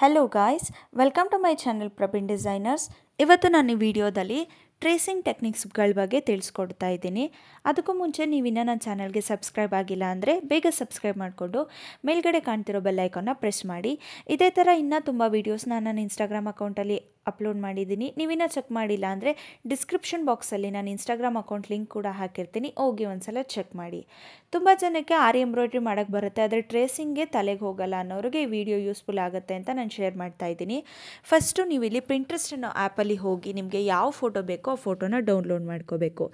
Hello guys, welcome to my channel Praveen designers. ಇವತ್ತು ನಾನು ಈ ವಿಡಿಯೋದಲ್ಲಿ ಟ್ರೇಸಿಂಗ್ ಟೆಕ್ನಿಕ್ಸ್ಗಳ ಬಗ್ಗೆ ತಿಳಿಸ್ಕೊಡ್ತಾ ಇದ್ದೀನಿ. ಅದಕ್ಕೂ ಮುಂಚೆ ನೀವಿನ್ನ ನನ್ನ ಚಾನಲ್ಗೆ ಸಬ್ಸ್ಕ್ರೈಬ್ ಆಗಿಲ್ಲ ಅಂದರೆ ಬೇಗ ಸಬ್ಸ್ಕ್ರೈಬ್ ಮಾಡಿಕೊಂಡು ಮೇಲ್ಗಡೆ ಕಾಣ್ತಿರೋ ಬೆಲ್ ಐಕಾನ್ನ ಪ್ರೆಸ್ ಮಾಡಿ. ಇದೇ ಥರ ಇನ್ನೂ ತುಂಬ ವೀಡಿಯೋಸ್ನ ನನ್ನ ಇನ್ಸ್ಟಾಗ್ರಾಮ್ ಅಕೌಂಟಲ್ಲಿ ಅಪ್ಲೋಡ್ ಮಾಡಿದ್ದೀನಿ. ನೀವಿನ್ನೂ ಚೆಕ್ ಮಾಡಿಲ್ಲ ಅಂದರೆ ಡಿಸ್ಕ್ರಿಪ್ಷನ್ ಬಾಕ್ಸಲ್ಲಿ ನಾನು ಇನ್ಸ್ಟಾಗ್ರಾಮ್ ಅಕೌಂಟ್ ಲಿಂಕ್ ಕೂಡ ಹಾಕಿರ್ತೀನಿ, ಹೋಗಿ ಒಂದ್ಸಲ ಚೆಕ್ ಮಾಡಿ. ತುಂಬ ಜನಕ್ಕೆ ಆರಿ ಎಂಬ್ರಾಯ್ಡ್ರಿ ಮಾಡೋಕ್ಕೆ ಬರುತ್ತೆ, ಆದರೆ ಟ್ರೇಸಿಂಗ್ಗೆ ತಲೆಗೆ ಹೋಗಲ್ಲ ಅನ್ನೋರಿಗೆ ಈ ವಿಡಿಯೋ ಯೂಸ್ಫುಲ್ ಆಗುತ್ತೆ ಅಂತ ನಾನು ಶೇರ್ ಮಾಡ್ತಾ ಇದ್ದೀನಿ. ಫಸ್ಟು ನೀವು ಇಲ್ಲಿ ಪಿಂಟ್ರೆಸ್ಟ್ ಅನ್ನೋ ಆ್ಯಪಲ್ಲಿ ಹೋಗಿ ನಿಮಗೆ ಯಾವ ಫೋಟೋ ಬೇಕೋ ಆ ಫೋಟೋನ ಡೌನ್ಲೋಡ್ ಮಾಡ್ಕೋಬೇಕು.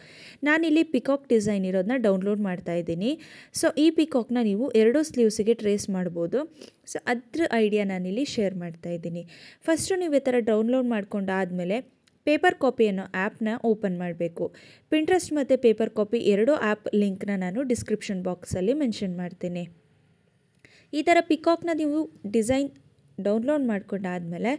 ನಾನಿಲ್ಲಿ ಪಿಕಾಕ್ ಡಿಸೈನ್ ಇರೋದನ್ನ ಡೌನ್ಲೋಡ್ ಮಾಡ್ತಾ ಇದ್ದೀನಿ. ಸೊ ಈ ಪಿಕಾಕ್ನ ನೀವು ಎರಡೂ ಸ್ಲೀವ್ಸಿಗೆ ಟ್ರೇಸ್ ಮಾಡ್ಬೋದು. ಸೊ ಅದ್ರ ಐಡಿಯಾ ನಾನಿಲ್ಲಿ ಶೇರ್ ಮಾಡ್ತಾ ಇದ್ದೀನಿ. ಫಸ್ಟು ನೀವು ಈ ಥರ ಡೌನ್ಲೋಡ್ ಮಾಡ್ಕೊಂಡಾದಮೇಲೆ ಪೇಪರ್ ಕಾಪಿ ಅನ್ನೋ ಆ್ಯಪ್ನ ಓಪನ್ ಮಾಡಬೇಕು. ಪಿಂಟ್ರೆಸ್ಟ್ ಮತ್ತು ಪೇಪರ್ ಕಾಪಿ ಎರಡೂ ಆ್ಯಪ್ ಲಿಂಕ್ನ ನಾನು ಡಿಸ್ಕ್ರಿಪ್ಷನ್ ಬಾಕ್ಸಲ್ಲಿ ಮೆನ್ಷನ್ ಮಾಡ್ತೀನಿ. ಈ ಥರ ಪಿಕಾಕ್ನ ನೀವು ಡಿಸೈನ್ ಡೌನ್ಲೋಡ್ ಮಾಡ್ಕೊಂಡಾದಮೇಲೆ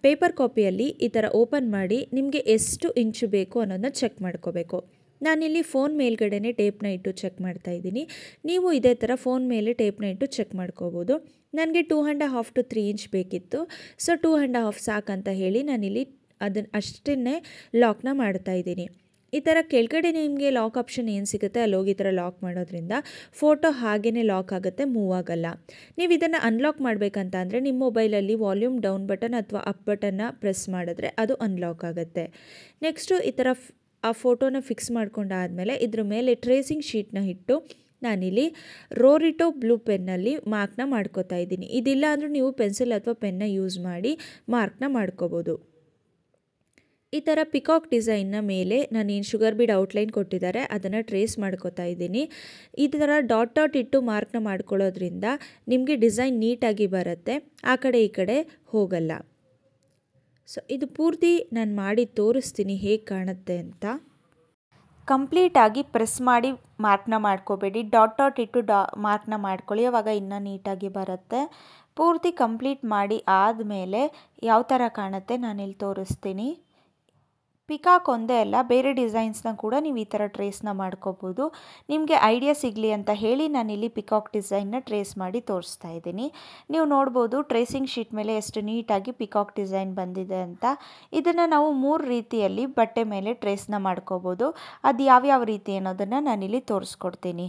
ಪೇಪರ್ ಕಾಪಿಯಲ್ಲಿ ಈ ಥರ ಓಪನ್ ಮಾಡಿ ನಿಮಗೆ ಎಷ್ಟು ಇಂಚು ಬೇಕು ಅನ್ನೋದನ್ನ ಚೆಕ್ ಮಾಡ್ಕೋಬೇಕು. ನಾನಿಲ್ಲಿ ಫೋನ್ ಮೇಲ್ಗಡೆನೇ ಟೇಪ್ನ ಇಟ್ಟು ಚೆಕ್ ಮಾಡ್ತಾ ಇದ್ದೀನಿ. ನೀವು ಇದೇ ಥರ ಫೋನ್ ಮೇಲೆ ಟೇಪ್ನ ಇಟ್ಟು ಚೆಕ್ ಮಾಡ್ಕೋಬೋದು. ನನಗೆ 2.5 to 3 ಇಂಚ್ ಬೇಕಿತ್ತು. ಸೊ 2.5 ಸಾಕಂತ ಹೇಳಿ ನಾನಿಲ್ಲಿ ಅಷ್ಟನ್ನೇ ಲಾಕ್ನ ಮಾಡ್ತಾ ಇದ್ದೀನಿ. ಈ ಥರ ಕೆಳಗಡೆ ನಿಮಗೆ ಲಾಕ್ ಆಪ್ಷನ್ ಏನು ಸಿಗುತ್ತೆ ಅಲ್ಲಿ ಹೋಗಿ ಈ ಥರ ಲಾಕ್ ಮಾಡೋದ್ರಿಂದ ಫೋಟೋ ಹಾಗೇ ಲಾಕ್ ಆಗುತ್ತೆ, ಮೂವ್ ಆಗೋಲ್ಲ. ನೀವು ಇದನ್ನು ಅನ್ಲಾಕ್ ಮಾಡಬೇಕಂತ ಅಂದರೆ ನಿಮ್ಮ ಮೊಬೈಲಲ್ಲಿ ವಾಲ್ಯೂಮ್ ಡೌನ್ ಬಟನ್ ಅಥವಾ ಅಪ್ ಬಟನ್ನ ಪ್ರೆಸ್ ಮಾಡಿದ್ರೆ ಅದು ಅನ್ಲಾಕ್ ಆಗುತ್ತೆ. ನೆಕ್ಸ್ಟು ಈ ಥರ ಆ ಫೋಟೋನ ಫಿಕ್ಸ್ ಮಾಡ್ಕೊಂಡಾದಮೇಲೆ ಇದ್ರ ಮೇಲೆ ಟ್ರೇಸಿಂಗ್ ಶೀಟ್ನ ಇಟ್ಟು ನಾನಿಲ್ಲಿ ರೋರಿಟೋ ಬ್ಲೂ ಪೆನ್ನಲ್ಲಿ ಮಾರ್ಕ್ನ ಮಾಡ್ಕೋತಾ ಇದ್ದೀನಿ. ಇದಿಲ್ಲ ಅಂದರೂ ನೀವು ಪೆನ್ಸಿಲ್ ಅಥವಾ ಪೆನ್ನ ಯೂಸ್ ಮಾಡಿ ಮಾರ್ಕ್ನ ಮಾಡ್ಕೋಬೋದು. ಈ ಥರ ಪಿಕಾಕ್ ಡಿಸೈನ್ನ ಮೇಲೆ ನಾನೇನು ಶುಗರ್ ಬೀಡ್ ಔಟ್ಲೈನ್ ಕೊಟ್ಟಿದ್ದಾರೆ ಅದನ್ನು ಟ್ರೇಸ್ ಮಾಡ್ಕೋತಾ ಇದ್ದೀನಿ. ಈ ಥರ ಡಾಟ್ ಇಟ್ಟು ಮಾರ್ಕ್ನ ಮಾಡ್ಕೊಳ್ಳೋದ್ರಿಂದ ನಿಮಗೆ ಡಿಸೈನ್ ನೀಟಾಗಿ ಬರುತ್ತೆ, ಆ ಕಡೆ ಈ ಕಡೆ ಹೋಗಲ್ಲ. ಸೊ ಇದು ಪೂರ್ತಿ ನಾನು ಮಾಡಿ ತೋರಿಸ್ತೀನಿ ಹೇಗೆ ಕಾಣುತ್ತೆ ಅಂತ. ಕಂಪ್ಲೀಟಾಗಿ ಪ್ರೆಸ್ ಮಾಡಿ ಮಾರ್ಕ್ನ ಮಾಡ್ಕೋಬೇಡಿ, ಡಾಟ್ ಇಟ್ಟು ಮಾರ್ಕ್ನ ಮಾಡ್ಕೊಳ್ಳಿ, ಆವಾಗ ಇನ್ನೂ ನೀಟಾಗಿ ಬರುತ್ತೆ. ಪೂರ್ತಿ ಕಂಪ್ಲೀಟ್ ಮಾಡಿ ಆದಮೇಲೆ ಯಾವ ಥರ ಕಾಣುತ್ತೆ ನಾನಿಲ್ಲಿ ತೋರಿಸ್ತೀನಿ. ಪಿಕಾಕ್ ಒಂದೇ ಅಲ್ಲ, ಬೇರೆ ಡಿಸೈನ್ಸ್ನ ಕೂಡ ನೀವು ಈ ಥರ ಟ್ರೇಸ್ನ ಮಾಡ್ಕೋಬೋದು. ನಿಮಗೆ ಐಡಿಯಾ ಸಿಗಲಿ ಅಂತ ಹೇಳಿ ನಾನಿಲ್ಲಿ ಪಿಕಾಕ್ ಡಿಸೈನ್ನ ಟ್ರೇಸ್ ಮಾಡಿ ತೋರಿಸ್ತಾ ಇದ್ದೀನಿ. ನೀವು ನೋಡ್ಬೋದು ಟ್ರೇಸಿಂಗ್ ಶೀಟ್ ಮೇಲೆ ಎಷ್ಟು ನೀಟಾಗಿ ಪಿಕಾಕ್ ಡಿಸೈನ್ ಬಂದಿದೆ ಅಂತ. ಇದನ್ನು ನಾವು 3 ರೀತಿಯಲ್ಲಿ ಬಟ್ಟೆ ಮೇಲೆ ಟ್ರೇಸ್ನ ಮಾಡ್ಕೋಬೋದು. ಅದು ಯಾವ್ಯಾವ ರೀತಿ ಅನ್ನೋದನ್ನು ನಾನಿಲ್ಲಿ ತೋರಿಸ್ಕೊಡ್ತೀನಿ.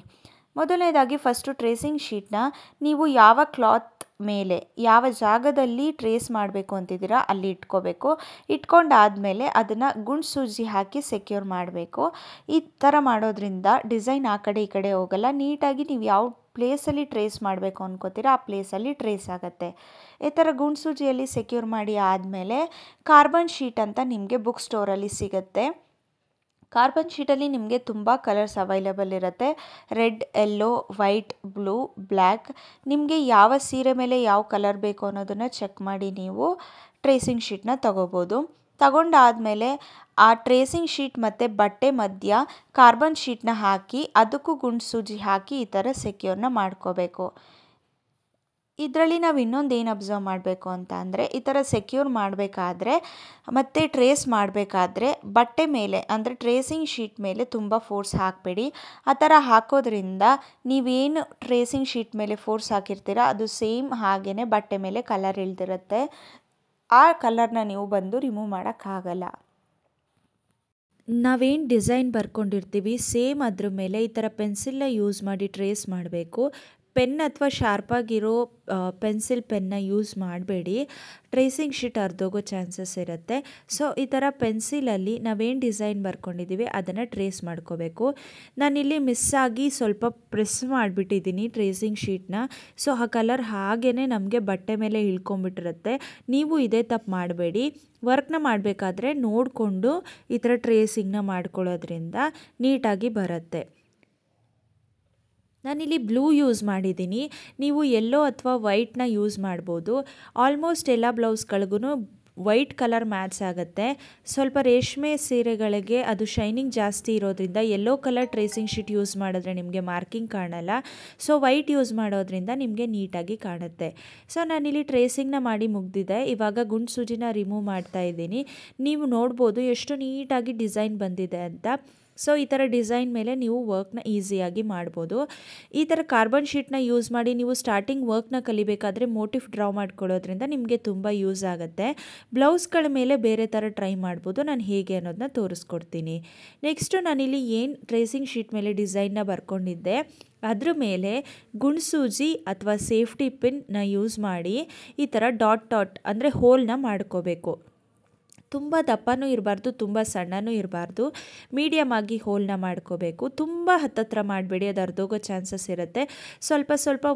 ಮೊದಲನೇದಾಗಿ ಫಸ್ಟು ಟ್ರೇಸಿಂಗ್ ಶೀಟ್ನ ನೀವು ಯಾವ ಕ್ಲಾತ್ ಮೇಲೆ ಯಾವ ಜಾಗದಲ್ಲಿ ಟ್ರೇಸ್ ಮಾಡಬೇಕು ಅಂತಿದ್ದೀರಾ ಅಲ್ಲಿ ಇಟ್ಕೋಬೇಕು. ಇಟ್ಕೊಂಡಾದಮೇಲೆ ಅದನ್ನು ಗುಂಡು ಸೂಜಿ ಹಾಕಿ ಸೆಕ್ಯೂರ್ ಮಾಡಬೇಕು. ಈ ಥರ ಮಾಡೋದ್ರಿಂದ ಡಿಸೈನ್ ಆ ಕಡೆ ಈ ಕಡೆ ಹೋಗಲ್ಲ, ನೀಟಾಗಿ ನೀವು ಯಾವ ಪ್ಲೇಸಲ್ಲಿ ಟ್ರೇಸ್ ಮಾಡಬೇಕು ಅನ್ಕೋತೀರ ಆ ಪ್ಲೇಸಲ್ಲಿ ಟ್ರೇಸ್ ಆಗುತ್ತೆ. ಈ ಥರ ಗುಂಡು ಸೂಜಿಯಲ್ಲಿ ಸೆಕ್ಯೂರ್ ಮಾಡಿ ಆದಮೇಲೆ ಕಾರ್ಬನ್ ಶೀಟ್ ಅಂತ ನಿಮಗೆ ಬುಕ್ ಸ್ಟೋರಲ್ಲಿ ಸಿಗುತ್ತೆ. ಕಾರ್ಬನ್ ಶೀಟಲ್ಲಿ ನಿಮಗೆ ತುಂಬ ಕಲರ್ಸ್ ಅವೈಲೇಬಲ್ ಇರುತ್ತೆ. Red, yellow, white, blue, black. ನಿಮಗೆ ಯಾವ ಸೀರೆ ಮೇಲೆ ಯಾವ ಕಲರ್ ಬೇಕು ಅನ್ನೋದನ್ನು ಚೆಕ್ ಮಾಡಿ ನೀವು ಟ್ರೇಸಿಂಗ್ ಶೀಟ್ನ ತಗೋಬೋದು. ತಗೊಂಡಾದಮೇಲೆ ಆ ಟ್ರೇಸಿಂಗ್ ಶೀಟ್ ಮತ್ತು ಬಟ್ಟೆ ಮಧ್ಯ ಕಾರ್ಬನ್ ಶೀಟ್ನ ಹಾಕಿ ಅದಕ್ಕೂ ಗುಂಡು ಸೂಜಿ ಹಾಕಿ ಈ ಥರ ಸೆಕ್ಯೂರ್ನ ಮಾಡ್ಕೋಬೇಕು. ಇದರಲ್ಲಿ ನಾವು ಇನ್ನೊಂದು ಏನು ಅಬ್ಸರ್ವ್ ಮಾಡಬೇಕು ಅಂತ ಅಂದರೆ ಈ ಥರ ಸೆಕ್ಯೂರ್ ಮಾಡಬೇಕಾದ್ರೆ ಮತ್ತು ಟ್ರೇಸ್ ಮಾಡಬೇಕಾದ್ರೆ ಬಟ್ಟೆ ಮೇಲೆ ಅಂದರೆ ಟ್ರೇಸಿಂಗ್ ಶೀಟ್ ಮೇಲೆ ತುಂಬ ಫೋರ್ಸ್ ಹಾಕಬೇಡಿ. ಆ ಥರ ಹಾಕೋದ್ರಿಂದ ನೀವೇನು ಟ್ರೇಸಿಂಗ್ ಶೀಟ್ ಮೇಲೆ ಫೋರ್ಸ್ ಹಾಕಿರ್ತೀರ ಅದು ಸೇಮ್ ಹಾಗೇ ಬಟ್ಟೆ ಮೇಲೆ ಕಲರ್ ಇಳ್ದಿರುತ್ತೆ. ಆ ಕಲರ್ನ ನೀವು ಬಂದು ರಿಮೂವ್ ಮಾಡೋಕ್ಕಾಗಲ್ಲ. ನಾವೇನು ಡಿಸೈನ್ ಬರ್ಕೊಂಡಿರ್ತೀವಿ ಸೇಮ್ ಅದ್ರ ಮೇಲೆ ಈ ಥರ ಪೆನ್ಸಿಲ್ನ ಯೂಸ್ ಮಾಡಿ ಟ್ರೇಸ್ ಮಾಡಬೇಕು. ಪೆನ್ ಅಥವಾ ಶಾರ್ಪಾಗಿರೋ ಪೆನ್ಸಿಲ್ ಪೆನ್ನ ಯೂಸ್ ಮಾಡಬೇಡಿ, ಟ್ರೇಸಿಂಗ್ ಶೀಟ್ ಅರ್ಧೋಗೋ ಚಾನ್ಸಸ್ ಇರುತ್ತೆ. ಸೊ ಈ ಥರ ಪೆನ್ಸಿಲಲ್ಲಿ ನಾವೇನು ಡಿಸೈನ್ ಬರ್ಕೊಂಡಿದ್ದೀವಿ ಅದನ್ನು ಟ್ರೇಸ್ ಮಾಡ್ಕೋಬೇಕು. ನಾನಿಲ್ಲಿ ಮಿಸ್ಸಾಗಿ ಸ್ವಲ್ಪ ಪ್ರೆಸ್ ಮಾಡಿಬಿಟ್ಟಿದ್ದೀನಿ ಟ್ರೇಸಿಂಗ್ ಶೀಟ್ನ. ಸೊ ಆ ಕಲರ್ ಹಾಗೇ ನಮಗೆ ಬಟ್ಟೆ ಮೇಲೆ ಇಳ್ಕೊಂಬಿಟ್ಟಿರುತ್ತೆ. ನೀವು ಇದೇ ತಪ್ಪು ಮಾಡಬೇಡಿ. ವರ್ಕ್ನ ಮಾಡಬೇಕಾದ್ರೆ ನೋಡಿಕೊಂಡು ಈ ಥರ ಟ್ರೇಸಿಂಗ್ನ ಮಾಡ್ಕೊಳ್ಳೋದ್ರಿಂದ ನೀಟಾಗಿ ಬರುತ್ತೆ. ನಾನಿಲ್ಲಿ ಬ್ಲೂ ಯೂಸ್ ಮಾಡಿದ್ದೀನಿ, ನೀವು ಯೆಲ್ಲೋ ಅಥವಾ ವೈಟ್ನ ಯೂಸ್ ಮಾಡ್ಬೋದು. ಆಲ್ಮೋಸ್ಟ್ ಎಲ್ಲ ಬ್ಲೌಸ್ಗಳಿಗೂ ವೈಟ್ ಕಲರ್ ಮ್ಯಾಚ್ ಆಗುತ್ತೆ. ಸ್ವಲ್ಪ ರೇಷ್ಮೆ ಸೀರೆಗಳಿಗೆ ಅದು ಶೈನಿಂಗ್ ಜಾಸ್ತಿ ಇರೋದ್ರಿಂದ yellow colour tracing sheet use ಮಾಡಿದ್ರೆ ನಿಮಗೆ ಮಾರ್ಕಿಂಗ್ ಕಾಣಲ್ಲ. ಸೊ ವೈಟ್ ಯೂಸ್ ಮಾಡೋದ್ರಿಂದ ನಿಮಗೆ ನೀಟಾಗಿ ಕಾಣುತ್ತೆ. ಸೊ ನಾನಿಲ್ಲಿ ಟ್ರೇಸಿಂಗ್ನ ಮಾಡಿ ಮುಗ್ದಿದೆ. ಇವಾಗ ಗುಂಡು ಸೂಜಿನ ರಿಮೂವ್ ಮಾಡ್ತಾ ಇದ್ದೀನಿ. ನೀವು ನೋಡ್ಬೋದು ಎಷ್ಟು ನೀಟಾಗಿ ಡಿಸೈನ್ ಬಂದಿದೆ ಅಂತ. ಸೊ ಈ ಥರ ಡಿಸೈನ್ ಮೇಲೆ ನೀವು ವರ್ಕ್ನ ಈಸಿಯಾಗಿ ಮಾಡ್ಬೋದು. ಈ ಥರ ಕಾರ್ಬನ್ ಶೀಟ್ನ ಯೂಸ್ ಮಾಡಿ ನೀವು ಸ್ಟಾರ್ಟಿಂಗ್ ವರ್ಕ್ನ ಕಲಿಬೇಕಾದ್ರೆ ಮೋಟಿವ್ ಡ್ರಾ ಮಾಡ್ಕೊಳ್ಳೋದ್ರಿಂದ ನಿಮಗೆ ತುಂಬ ಯೂಸ್ ಆಗುತ್ತೆ. ಬ್ಲೌಸ್ಗಳ ಮೇಲೆ ಬೇರೆ ಥರ ಟ್ರೈ ಮಾಡ್ಬೋದು. ನಾನು ಹೇಗೆ ಅನ್ನೋದನ್ನ ತೋರಿಸ್ಕೊಡ್ತೀನಿ. ನೆಕ್ಸ್ಟು ನಾನಿಲ್ಲಿ ಏನು ಟ್ರೇಸಿಂಗ್ ಶೀಟ್ ಮೇಲೆ ಡಿಸೈನ್ನ ಬರ್ಕೊಂಡಿದ್ದೆ ಅದ್ರ ಮೇಲೆ ಗುಣ್ಸೂಜಿ ಅಥವಾ ಸೇಫ್ಟಿ ಪಿನ್ನ ಯೂಸ್ ಮಾಡಿ ಈ ಥರ ಡಾಟ್ ಅಂದರೆ ಹೋಲ್ನ ಮಾಡ್ಕೋಬೇಕು. ತುಂಬ ದಪ್ಪನೂ ಇರಬಾರ್ದು, ತುಂಬ ಸಣ್ಣನೂ ಇರಬಾರ್ದು, ಮೀಡಿಯಮ್ ಆಗಿ ಹೋಲ್ನ ಮಾಡ್ಕೋಬೇಕು. ತುಂಬ ಹತ್ತತ್ರ ಮಾಡಬೇಡಿ, ಅದು ಅರ್ಧೋಗೋ ಚಾನ್ಸಸ್ ಇರುತ್ತೆ. ಸ್ವಲ್ಪ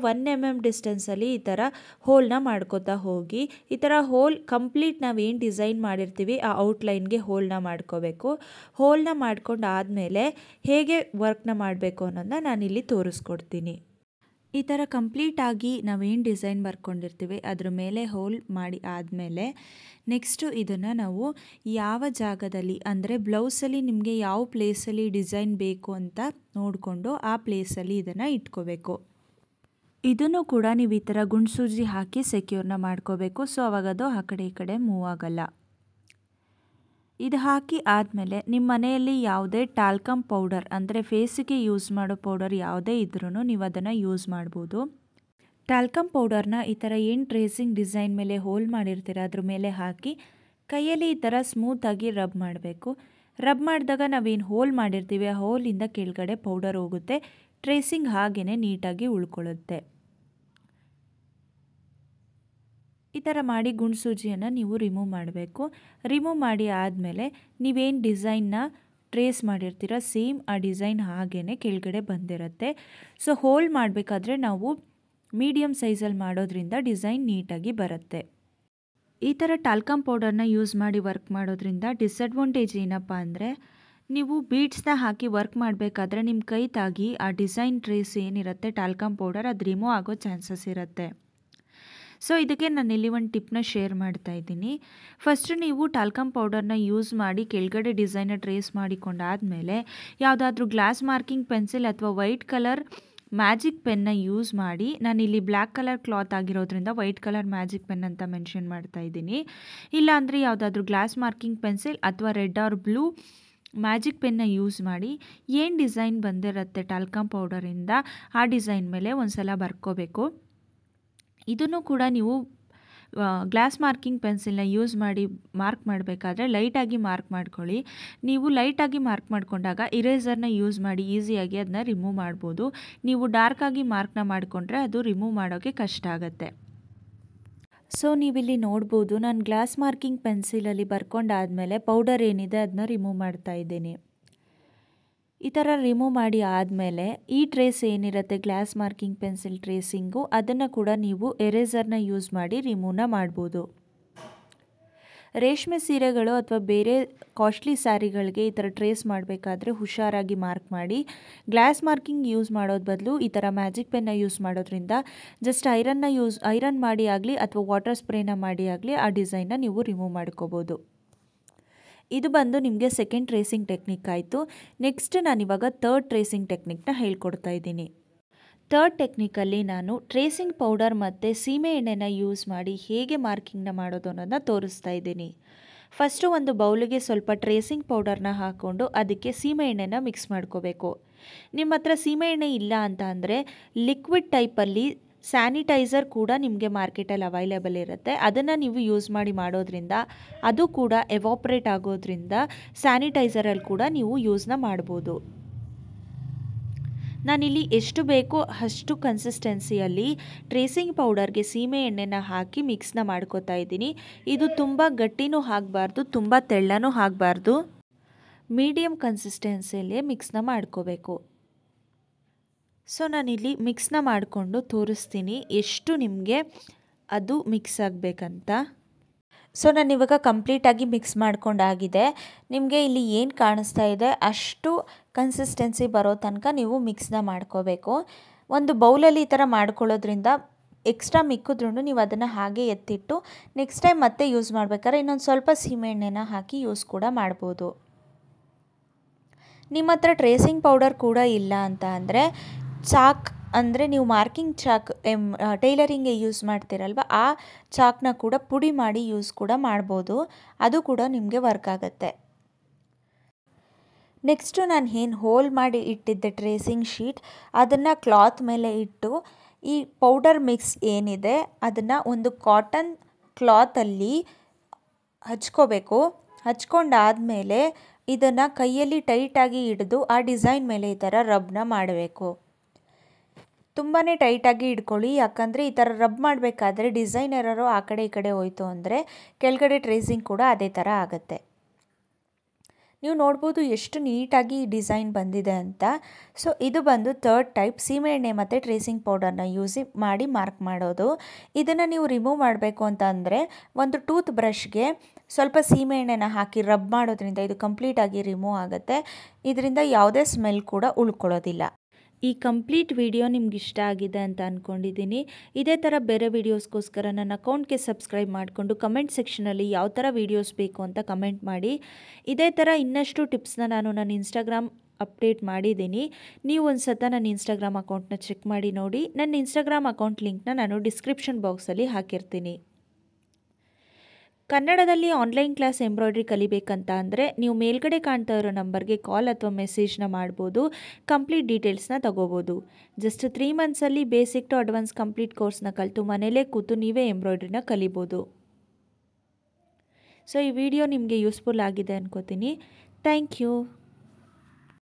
1 mm ಡಿಸ್ಟೆನ್ಸಲ್ಲಿ ಈ ಥರ ಹೋಲ್ನ ಮಾಡ್ಕೋತಾ ಹೋಗಿ. ಈ ಥರ ಹೋಲ್ ಕಂಪ್ಲೀಟ್ ನಾವೇನು ಡಿಸೈನ್ ಮಾಡಿರ್ತೀವಿ ಆ ಔಟ್ಲೈನ್ಗೆ ಹೋಲ್ನ ಮಾಡ್ಕೋಬೇಕು. ಹೋಲ್ನ ಮಾಡ್ಕೊಂಡು ಆದಮೇಲೆ ಹೇಗೆ ವರ್ಕ್ನ ಮಾಡಬೇಕು ಅನ್ನೋದನ್ನ ನಾನಿಲ್ಲಿ ತೋರಿಸ್ಕೊಡ್ತೀನಿ. ಈ ಥರ ಕಂಪ್ಲೀಟಾಗಿ ನಾವೇನು ಡಿಸೈನ್ ಬರ್ಕೊಂಡಿರ್ತೀವಿ ಅದ್ರ ಮೇಲೆ ಹೋಲ್ ಮಾಡಿ ಆದಮೇಲೆ ನೆಕ್ಸ್ಟು ಇದನ್ನು ನಾವು ಯಾವ ಜಾಗದಲ್ಲಿ ಅಂದರೆ ಬ್ಲೌಸಲ್ಲಿ ನಿಮಗೆ ಯಾವ ಪ್ಲೇಸಲ್ಲಿ ಡಿಸೈನ್ ಬೇಕು ಅಂತ ನೋಡಿಕೊಂಡು ಆ ಪ್ಲೇಸಲ್ಲಿ ಇದನ್ನು ಇಟ್ಕೋಬೇಕು. ಇದನ್ನು ಕೂಡ ನೀವು ಈ ಥರ ಗುಣ್ಸೂಜಿ ಹಾಕಿ ಸೆಕ್ಯೂರ್ನ ಮಾಡ್ಕೋಬೇಕು. ಸೊ ಅವಾಗದು ಆ ಕಡೆ ಈ ಕಡೆ ಮೂವ್ ಆಗಲ್ಲ. ಇದು ಹಾಕಿ ಆದಮೇಲೆ ನಿಮ್ಮ ಮನೆಯಲ್ಲಿ ಯಾವುದೇ ಟಾಲ್ಕಮ್ ಪೌಡರ್ ಅಂದರೆ ಫೇಸಿಗೆ ಯೂಸ್ ಮಾಡೋ ಪೌಡರ್ ಯಾವುದೇ ಇದ್ರೂ ನೀವು ಅದನ್ನು ಯೂಸ್ ಮಾಡ್ಬೋದು. ಟಾಲ್ಕಮ್ ಪೌಡರ್ನ ಈ ಥರ ಏನು ಟ್ರೇಸಿಂಗ್ ಡಿಸೈನ್ ಮೇಲೆ ಹೋಲ್ ಮಾಡಿರ್ತೀರ ಅದ್ರ ಮೇಲೆ ಹಾಕಿ ಕೈಯಲ್ಲಿ ಈ ಥರ ಸ್ಮೂತಾಗಿ ರಬ್ ಮಾಡಬೇಕು. ರಬ್ ಮಾಡಿದಾಗ ನಾವೇನು ಹೋಲ್ ಮಾಡಿರ್ತೀವಿ ಆ ಹೋಲಿಂದ ಕೆಳಗಡೆ ಪೌಡರ್ ಹೋಗುತ್ತೆ. ಟ್ರೇಸಿಂಗ್ ಹಾಗೇ ನೀಟಾಗಿ ಉಳ್ಕೊಳ್ಳುತ್ತೆ. ಈ ಥರ ಮಾಡಿ ಗುಣ್ಸೂಜಿಯನ್ನು ನೀವು ರಿಮೂವ್ ಮಾಡಬೇಕು. ರಿಮೂವ್ ಮಾಡಿ ಆದಮೇಲೆ ನೀವೇನು ಡಿಸೈನ್ನ ಟ್ರೇಸ್ ಮಾಡಿರ್ತೀರ ಸೇಮ್ ಆ ಡಿಸೈನ್ ಹಾಗೇ ಕೆಳಗಡೆ ಬಂದಿರುತ್ತೆ. ಸೊ ಹೋಲ್ ಮಾಡಬೇಕಾದ್ರೆ ನಾವು ಮೀಡಿಯಮ್ ಸೈಜಲ್ಲಿ ಮಾಡೋದ್ರಿಂದ ಡಿಸೈನ್ ನೀಟಾಗಿ ಬರುತ್ತೆ. ಈ ಥರ ಟಾಲ್ಕಮ್ ಪೌಡರ್ನ ಯೂಸ್ ಮಾಡಿ ವರ್ಕ್ ಮಾಡೋದ್ರಿಂದ ಡಿಸಡ್ವಾಂಟೇಜ್ ಏನಪ್ಪ ಅಂದರೆ ನೀವು ಬೀಡ್ಸ್ನ ಹಾಕಿ ವರ್ಕ್ ಮಾಡಬೇಕಾದ್ರೆ ನಿಮ್ಮ ಕೈ ತಾಗಿ ಆ ಡಿಸೈನ್ ಟ್ರೇಸ್ ಏನಿರುತ್ತೆ ಟಾಲ್ಕಮ್ ಪೌಡರ್ ಅದು ರಿಮೂವ್ ಆಗೋ ಚಾನ್ಸಸ್ ಇರುತ್ತೆ. ಸೊ ಇದಕ್ಕೆ ನಾನಿಲ್ಲಿ ಒಂದು ಟಿಪ್ನ ಶೇರ್ ಮಾಡ್ತಾ ಇದ್ದೀನಿ. ಫಸ್ಟು ನೀವು ಟಾಲ್ಕಮ್ ಪೌಡರ್ನ ಯೂಸ್ ಮಾಡಿ ಕೆಳಗಡೆ ಡಿಸೈನ್ನ ಟ್ರೇಸ್ ಮಾಡಿಕೊಂಡಾದಮೇಲೆ ಯಾವುದಾದ್ರೂ ಗ್ಲಾಸ್ ಮಾರ್ಕಿಂಗ್ ಪೆನ್ಸಿಲ್ ಅಥವಾ ವೈಟ್ ಕಲರ್ ಮ್ಯಾಜಿಕ್ ಪೆನ್ನ ಯೂಸ್ ಮಾಡಿ, ನಾನಿಲ್ಲಿ ಬ್ಲ್ಯಾಕ್ ಕಲರ್ ಕ್ಲಾತ್ ಆಗಿರೋದ್ರಿಂದ ವೈಟ್ ಕಲರ್ ಮ್ಯಾಜಿಕ್ ಪೆನ್ ಅಂತ ಮೆನ್ಷನ್ ಮಾಡ್ತಾ ಇದ್ದೀನಿ. ಇಲ್ಲಾಂದರೆ ಯಾವುದಾದ್ರೂ ಗ್ಲಾಸ್ ಮಾರ್ಕಿಂಗ್ ಪೆನ್ಸಿಲ್ ಅಥವಾ ರೆಡ್ ಆರ್ ಬ್ಲೂ ಮ್ಯಾಜಿಕ್ ಪೆನ್ನ ಯೂಸ್ ಮಾಡಿ ಏನು ಡಿಸೈನ್ ಬಂದಿರುತ್ತೆ ಟಾಲ್ಕಮ್ ಪೌಡರಿಂದ ಆ ಡಿಸೈನ್ ಮೇಲೆ ಒಂದು ಸಲ ಬರ್ಕೋಬೇಕು. ಇದನ್ನು ಕೂಡ ನೀವು ಗ್ಲಾಸ್ ಮಾರ್ಕಿಂಗ್ ಪೆನ್ಸಿಲ್ನ ಯೂಸ್ ಮಾಡಿ ಮಾರ್ಕ್ ಮಾಡಬೇಕಾದ್ರೆ ಲೈಟಾಗಿ ಮಾರ್ಕ್ ಮಾಡ್ಕೊಳ್ಳಿ. ನೀವು ಲೈಟಾಗಿ ಮಾರ್ಕ್ ಮಾಡಿಕೊಂಡಾಗ ಇರೇಸರ್ನ ಯೂಸ್ ಮಾಡಿ ಈಸಿಯಾಗಿ ಅದನ್ನ ರಿಮೂವ್ ಮಾಡ್ಬೋದು. ನೀವು ಡಾರ್ಕಾಗಿ ಮಾರ್ಕ್ನ ಮಾಡಿಕೊಂಡ್ರೆ ಅದು ರಿಮೂವ್ ಮಾಡೋಕ್ಕೆ ಕಷ್ಟ ಆಗುತ್ತೆ. ಸೊ ನೀವಿಲ್ಲಿ ನೋಡ್ಬೋದು ನಾನು ಗ್ಲಾಸ್ ಮಾರ್ಕಿಂಗ್ ಪೆನ್ಸಿಲಲ್ಲಿ ಬರ್ಕೊಂಡಾದಮೇಲೆ ಪೌಡರ್ ಏನಿದೆ ಅದನ್ನ ರಿಮೂವ್ ಮಾಡ್ತಾ ಇದ್ದೀನಿ. ಈ ಥರ ರಿಮೂವ್ ಮಾಡಿ ಆದಮೇಲೆ ಈ ಟ್ರೇಸ್ ಏನಿರುತ್ತೆ ಗ್ಲಾಸ್ ಮಾರ್ಕಿಂಗ್ ಪೆನ್ಸಿಲ್ ಟ್ರೇಸಿಂಗು ಅದನ್ನು ಕೂಡ ನೀವು ಎರೇಸರ್ನ ಯೂಸ್ ಮಾಡಿ ರಿಮೂವ್ನ ಮಾಡ್ಬೋದು. ರೇಷ್ಮೆ ಸೀರೆಗಳು ಅಥವಾ ಬೇರೆ ಕಾಸ್ಟ್ಲಿ ಸ್ಯಾರಿಗಳಿಗೆ ಈ ಥರ ಟ್ರೇಸ್ ಮಾಡಬೇಕಾದ್ರೆ ಹುಷಾರಾಗಿ ಮಾರ್ಕ್ ಮಾಡಿ. ಗ್ಲಾಸ್ ಮಾರ್ಕಿಂಗ್ ಯೂಸ್ ಮಾಡೋದು ಬದಲು ಈ ಥರ ಮ್ಯಾಜಿಕ್ ಪೆನ್ನ ಯೂಸ್ ಮಾಡೋದ್ರಿಂದ ಜಸ್ಟ್ ಐರನ್ ಮಾಡಿ ಆಗಲಿ ಅಥವಾ ವಾಟರ್ ಸ್ಪ್ರೇನ ಮಾಡಿ ಆಗಲಿ ಆ ಡಿಸೈನ್ನ ನೀವು ರಿಮೂವ್ ಮಾಡ್ಕೋಬೋದು. ಇದು ಬಂದು ನಿಮಗೆ ಸೆಕೆಂಡ್ ಟ್ರೇಸಿಂಗ್ ಟೆಕ್ನಿಕ್ ಆಯಿತು. ನೆಕ್ಸ್ಟ್ ನಾನಿವಾಗ ಥರ್ಡ್ ಟ್ರೇಸಿಂಗ್ ಟೆಕ್ನಿಕ್ನ ಹೇಳ್ಕೊಡ್ತಾ ಇದ್ದೀನಿ. ಥರ್ಡ್ ಟೆಕ್ನಿಕಲ್ಲಿ ನಾನು ಟ್ರೇಸಿಂಗ್ ಪೌಡರ್ ಮತ್ತು ಸೀಮೆ ಎಣ್ಣೆನ ಯೂಸ್ ಮಾಡಿ ಹೇಗೆ ಮಾರ್ಕಿಂಗ್ನ ಮಾಡೋದು ಅನ್ನೋದನ್ನ ತೋರಿಸ್ತಾ ಇದ್ದೀನಿ. ಫಸ್ಟು ಒಂದು ಬೌಲಿಗೆ ಸ್ವಲ್ಪ ಟ್ರೇಸಿಂಗ್ ಪೌಡರ್ನ ಹಾಕ್ಕೊಂಡು ಅದಕ್ಕೆ ಸೀಮೆ ಎಣ್ಣೆನ ಮಿಕ್ಸ್ ಮಾಡ್ಕೋಬೇಕು. ನಿಮ್ಮ ಹತ್ರ ಸೀಮೆ ಎಣ್ಣೆ ಇಲ್ಲ ಅಂತ ಅಂದರೆ ಲಿಕ್ವಿಡ್ ಟೈಪಲ್ಲಿ ಸ್ಯಾನಿಟೈಸರ್ ಕೂಡ ನಿಮಗೆ ಮಾರ್ಕೆಟಲ್ಲಿ ಅವೈಲೇಬಲ್ ಇರುತ್ತೆ. ಅದನ್ನು ನೀವು ಯೂಸ್ ಮಾಡಿ ಮಾಡೋದ್ರಿಂದ ಅದು ಕೂಡ ಎವಾಪ್ರೇಟ್ ಆಗೋದ್ರಿಂದ ಸ್ಯಾನಿಟೈಸರಲ್ಲಿ ಕೂಡ ನೀವು ಯೂಸ್ನ ಮಾಡ್ಬೋದು. ನಾನಿಲ್ಲಿ ಎಷ್ಟು ಬೇಕೋ ಅಷ್ಟು ಕನ್ಸಿಸ್ಟೆನ್ಸಿಯಲ್ಲಿ ಟ್ರೇಸಿಂಗ್ ಪೌಡರ್ಗೆ ಸೀಮೆ ಎಣ್ಣೆನ ಹಾಕಿ ಮಿಕ್ಸ್ನ ಮಾಡ್ಕೋತಾ ಇದ್ದೀನಿ. ಇದು ತುಂಬ ಗಟ್ಟಿನೂ ಆಗಬಾರ್ದು, ತುಂಬ ತೆಳ್ಳನೂ ಆಗಬಾರ್ದು, ಮೀಡಿಯಮ್ ಕನ್ಸಿಸ್ಟೆನ್ಸಿಯಲ್ಲೇ ಮಿಕ್ಸ್ನ ಮಾಡ್ಕೋಬೇಕು. ಸೊ ನಾನಿಲ್ಲಿ ಮಿಕ್ಸ್ನ ಮಾಡಿಕೊಂಡು ತೋರಿಸ್ತೀನಿ ಎಷ್ಟು ನಿಮಗೆ ಅದು ಮಿಕ್ಸ್ ಆಗಬೇಕಂತ. ಸೊ ನಾನಿವಾಗ ಕಂಪ್ಲೀಟಾಗಿ ಮಿಕ್ಸ್ ಮಾಡ್ಕೊಂಡಾಗಿದೆ. ನಿಮಗೆ ಇಲ್ಲಿ ಏನು ಕಾಣಿಸ್ತಾ ಇದೆ ಅಷ್ಟು ಕನ್ಸಿಸ್ಟೆನ್ಸಿ ಬರೋ ತನಕ ನೀವು ಮಿಕ್ಸ್ನ ಮಾಡ್ಕೋಬೇಕು. ಒಂದು ಬೌಲಲ್ಲಿ ಈ ಥರ ಮಾಡ್ಕೊಳ್ಳೋದ್ರಿಂದ ಎಕ್ಸ್ಟ್ರಾ ಮಿಕ್ಕಿದ್ರೂ ನೀವು ಅದನ್ನು ಹಾಗೆ ಎತ್ತಿಟ್ಟು ನೆಕ್ಸ್ಟ್ ಟೈಮ್ ಮತ್ತೆ ಯೂಸ್ ಮಾಡ್ಬೇಕಾದ್ರೆ ಇನ್ನೊಂದು ಸ್ವಲ್ಪ ಸೀಮೆಎಣ್ಣೆನ ಹಾಕಿ ಯೂಸ್ ಕೂಡ ಮಾಡ್ಬೋದು. ನಿಮ್ಮ ಹತ್ರ ಟ್ರೇಸಿಂಗ್ ಪೌಡರ್ ಕೂಡ ಇಲ್ಲ ಅಂತ ಅಂದರೆ ಚಾಕ್ ಅಂದರೆ ನೀವು ಮಾರ್ಕಿಂಗ್ ಚಾಕ್ ಟೈಲರಿಂಗ್ಗೆ ಯೂಸ್ ಮಾಡ್ತೀರಲ್ವ ಆ ಚಾಕ್ನ ಕೂಡ ಪುಡಿ ಮಾಡಿ ಯೂಸ್ ಕೂಡ ಮಾಡ್ಬೋದು. ಅದು ಕೂಡ ನಿಮಗೆ ವರ್ಕ್ ಆಗುತ್ತೆ. ನೆಕ್ಸ್ಟು ನಾನು ಏನು ಹೋಲ್ ಮಾಡಿ ಇಟ್ಟಿದ್ದೆ ಟ್ರೇಸಿಂಗ್ ಶೀಟ್ ಅದನ್ನು ಕ್ಲಾತ್ ಮೇಲೆ ಇಟ್ಟು ಈ ಪೌಡರ್ ಮಿಕ್ಸ್ ಏನಿದೆ ಅದನ್ನು ಒಂದು ಕಾಟನ್ ಕ್ಲಾತಲ್ಲಿ ಹಚ್ಕೋಬೇಕು. ಹಚ್ಕೊಂಡಾದಮೇಲೆ ಇದನ್ನು ಕೈಯಲ್ಲಿ ಟೈಟಾಗಿ ಹಿಡಿದು ಆ ಡಿಸೈನ್ ಮೇಲೆ ಈ ಥರ ರಬ್ನ ಮಾಡಬೇಕು. ತುಂಬಾ ಟೈಟಾಗಿ ಹಿಡ್ಕೊಳ್ಳಿ, ಯಾಕಂದರೆ ಈ ಥರ ರಬ್ ಮಾಡಬೇಕಾದ್ರೆ ಡಿಸೈನ್ ಏನಾರು ಆ ಕಡೆ ಈ ಕಡೆ ಹೋಯ್ತು ಅಂದರೆ ಕೆಳಗಡೆ ಟ್ರೇಸಿಂಗ್ ಕೂಡ ಅದೇ ಥರ ಆಗುತ್ತೆ. ನೀವು ನೋಡ್ಬೋದು ಎಷ್ಟು ನೀಟಾಗಿ ಈ ಡಿಸೈನ್ ಬಂದಿದೆ ಅಂತ. ಸೊ ಇದು ಬಂದು ಥರ್ಡ್ ಟೈಪ್, ಸೀಮೆಎಣ್ಣೆ ಮತ್ತು ಟ್ರೇಸಿಂಗ್ ಪೌಡರ್ನ ಯೂಸ್ ಮಾಡಿ ಮಾರ್ಕ್ ಮಾಡೋದು. ಇದನ್ನು ನೀವು ರಿಮೂವ್ ಮಾಡಬೇಕು ಅಂತ ಅಂದರೆ ಒಂದು ಟೂತ್ ಬ್ರಷ್ಗೆ ಸ್ವಲ್ಪ ಸೀಮೆಎಣ್ಣೆನ ಹಾಕಿ ರಬ್ ಮಾಡೋದ್ರಿಂದ ಇದು ಕಂಪ್ಲೀಟಾಗಿ ರಿಮೂವ್ ಆಗುತ್ತೆ. ಇದರಿಂದ ಯಾವುದೇ ಸ್ಮೆಲ್ ಕೂಡ ಉಳ್ಕೊಳ್ಳೋದಿಲ್ಲ. ಈ ಕಂಪ್ಲೀಟ್ ವಿಡಿಯೋ ನಿಮ್ಗೆ ಇಷ್ಟ ಆಗಿದೆ ಅಂತ ಅಂದ್ಕೊಂಡಿದ್ದೀನಿ. ಇದೇ ಥರ ಬೇರೆ ವೀಡಿಯೋಸ್ಗೋಸ್ಕರ ನನ್ನ ಅಕೌಂಟ್ಗೆ ಸಬ್ಸ್ಕ್ರೈಬ್ ಮಾಡಿಕೊಂಡು ಕಮೆಂಟ್ ಸೆಕ್ಷನಲ್ಲಿ ಯಾವ ಥರ ವೀಡಿಯೋಸ್ ಬೇಕು ಅಂತ ಕಮೆಂಟ್ ಮಾಡಿ. ಇದೇ ಥರ ಇನ್ನಷ್ಟು ಟಿಪ್ಸ್ನ ನಾನು ನನ್ನ ಇನ್ಸ್ಟಾಗ್ರಾಮ್ ಅಪ್ಡೇಟ್ ಮಾಡಿದ್ದೀನಿ. ನೀವು ಒಂದು ಸತ ನನ್ನ ಇನ್ಸ್ಟಾಗ್ರಾಮ್ ಅಕೌಂಟ್ನ ಚೆಕ್ ಮಾಡಿ ನೋಡಿ. ನನ್ನ ಇನ್ಸ್ಟಾಗ್ರಾಮ್ ಅಕೌಂಟ್ ಲಿಂಕ್ನ ನಾನು ಡಿಸ್ಕ್ರಿಪ್ಷನ್ ಬಾಕ್ಸಲ್ಲಿ ಹಾಕಿರ್ತೀನಿ. ಕನ್ನಡದಲ್ಲಿ ಆನ್ಲೈನ್ ಕ್ಲಾಸ್ ಎಂಬ್ರಾಯ್ಡ್ರಿ ಕಲಿಬೇಕಂತ ಅಂದರೆ ನೀವು ಮೇಲ್ಗಡೆ ಕಾಣ್ತಾ ಇರೋ ನಂಬರ್ಗೆ ಕಾಲ್ ಅಥವಾ ಮೆಸೇಜ್ನ ಮಾಡ್ಬೋದು. ಕಂಪ್ಲೀಟ್ ಡೀಟೇಲ್ಸ್ನ ತಗೋಬೋದು. ಜಸ್ಟ್ 3 ಮಂತ್ಸಲ್ಲಿ ಬೇಸಿಕ್ ಟು ಅಡ್ವಾನ್ಸ್ ಕಂಪ್ಲೀಟ್ ಕೋರ್ಸ್ನ ಕಲಿತು ಮನೇಲೇ ಕೂತು ನೀವೇ ಎಂಬ್ರಾಯ್ಡ್ರಿನ ಕಲಿಬೋದು. ಸೊ ಈ ವಿಡಿಯೋ ನಿಮಗೆ ಯೂಸ್ಫುಲ್ ಆಗಿದೆ ಅನ್ಕೋತೀನಿ. Thank you.